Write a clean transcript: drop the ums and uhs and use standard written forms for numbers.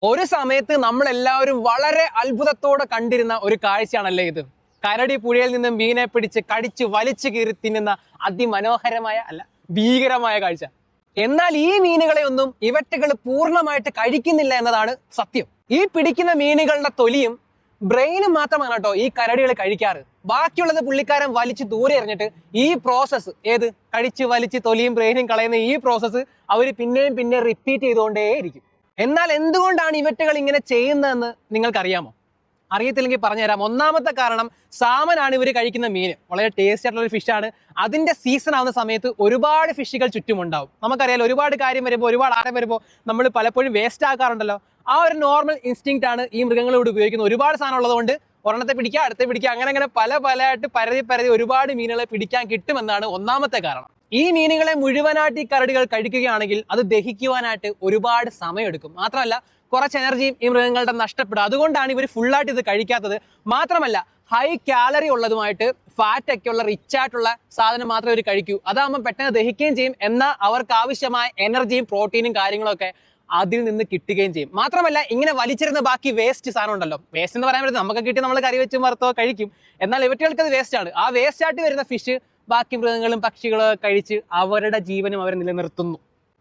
ഒരു സമയത്ത് നമ്മളെല്ലാവരും വളരെ അത്ഭുതത്തോടെ കണ്ടിരുന്ന ഒരു കാഴ്ചയാണല്ലേ ഇത്. കരടി പുഴയിൽ നിന്നും മീനെ പിടിച്ച് കടിച്ച് വലിച്ചു കീറി തിന്നുന്ന അതിമനോഹരമായ അല്ല ഭീകരമായ കാഴ്ച. എന്നാൽ ഈ മീനുകളെ ഒന്നും ഇവറ്റകൾ പൂർണ്ണമായിട്ട് കഴിക്കുന്നില്ല എന്നതാണ് സത്യം. ഈ പിടിക്കുന്ന മീനുകളുടെ തൊലിയും ബ്രെയിനും മാത്രമാണ് കേട്ടോ ഈ കരടികൾ കഴിക്കാറ്. ബാക്കിയുള്ളത് പുള്ളിക്കാരൻ വലിച്ച് ദൂരെ എറിഞ്ഞിട്ട് ഈ പ്രോസസ്സ് കഴിച്ച് വലിച്ച് തൊലിയും ബ്രെയിനും കളയുന്ന ഈ പ്രോസസ്സ് അവർ പിന്നെയും പിന്നെ റിപ്പീറ്റ് ചെയ്തുകൊണ്ടേയിരിക്കും. എന്നാൽ എന്തുകൊണ്ടാണ് ഇവറ്റകൾ ഇങ്ങനെ ചെയ്യുന്നതെന്ന് നിങ്ങൾക്കറിയാമോ? അറിയത്തില്ലെങ്കിൽ പറഞ്ഞുതരാം. ഒന്നാമത്തെ കാരണം, സാമനാണ് ഇവർ കഴിക്കുന്ന മീൻ. വളരെ ടേസ്റ്റി ആയിട്ടുള്ള ഒരു ഫിഷാണ്. അതിന്റെ സീസൺ ആവുന്ന സമയത്ത് ഒരുപാട് ഫിഷുകൾ ചുറ്റുമുണ്ടാവും. നമുക്കറിയാലോ, ഒരുപാട് കാര്യം വരുമ്പോൾ, ഒരുപാട് ആരം വരുമ്പോൾ നമ്മൾ പലപ്പോഴും വേസ്റ്റ് ആക്കാറുണ്ടല്ലോ. ആ ഒരു നോർമൽ ഇൻസ്റ്റിങ്ക്റ്റ് ആണ് ഈ മൃഗങ്ങളോട് ഉപയോഗിക്കുന്നത്. ഒരുപാട് സാധനം ഉള്ളതുകൊണ്ട് ഒരെണ്ണത്തെ പിടിക്കുക, അടുത്ത പിടിക്കുക, അങ്ങനെ പല പരതി ഒരുപാട് മീനുകളെ പിടിക്കാൻ കിട്ടുമെന്നാണ് ഒന്നാമത്തെ കാരണം. ഈ മീനുകളെ മുഴുവനായിട്ട് ഈ കരടികൾ കഴിക്കുകയാണെങ്കിൽ അത് ദഹിക്കുവാനായിട്ട് ഒരുപാട് സമയമെടുക്കും. മാത്രമല്ല കുറച്ച് എനർജിയും ഈ മൃഗങ്ങളുടെ നഷ്ടപ്പെടും. അതുകൊണ്ടാണ് ഇവർ ഫുള്ളായിട്ട് ഇത് കഴിക്കാത്തത്. മാത്രമല്ല ഹൈ കാലറി ഉള്ളതുമായിട്ട് ഫാറ്റ് ഒക്കെ ഉള്ള റിച്ച് ആയിട്ടുള്ള സാധനം മാത്രമേ ഇവർ കഴിക്കൂ. അതാകുമ്പോൾ പെട്ടെന്ന് ദഹിക്കുകയും ചെയ്യും, എന്നാൽ അവർക്ക് ആവശ്യമായ എനർജിയും പ്രോട്ടീനും കാര്യങ്ങളൊക്കെ അതിൽ നിന്ന് കിട്ടുകയും ചെയ്യും. മാത്രമല്ല ഇങ്ങനെ വലിച്ചിരുന്ന ബാക്കി വേസ്റ്റ് സാധനം ഉണ്ടല്ലോ, വേസ്റ്റ് എന്ന് പറയാൻ പറ്റുന്നത് നമുക്ക് കിട്ടി നമ്മൾ കറി വെച്ച് വറുത്തോ കഴിക്കും. എന്നാൽ ഇവറ്റകൾക്ക് അത് വേസ്റ്റ് ആണ്. ആ വേസ്റ്റ് ആയിട്ട് വരുന്ന ഫിഷ് ബാക്കി മൃഗങ്ങളും പക്ഷികളും കഴിച്ച് അവരുടെ ജീവനും അവർ നിലനിർത്തുന്നു.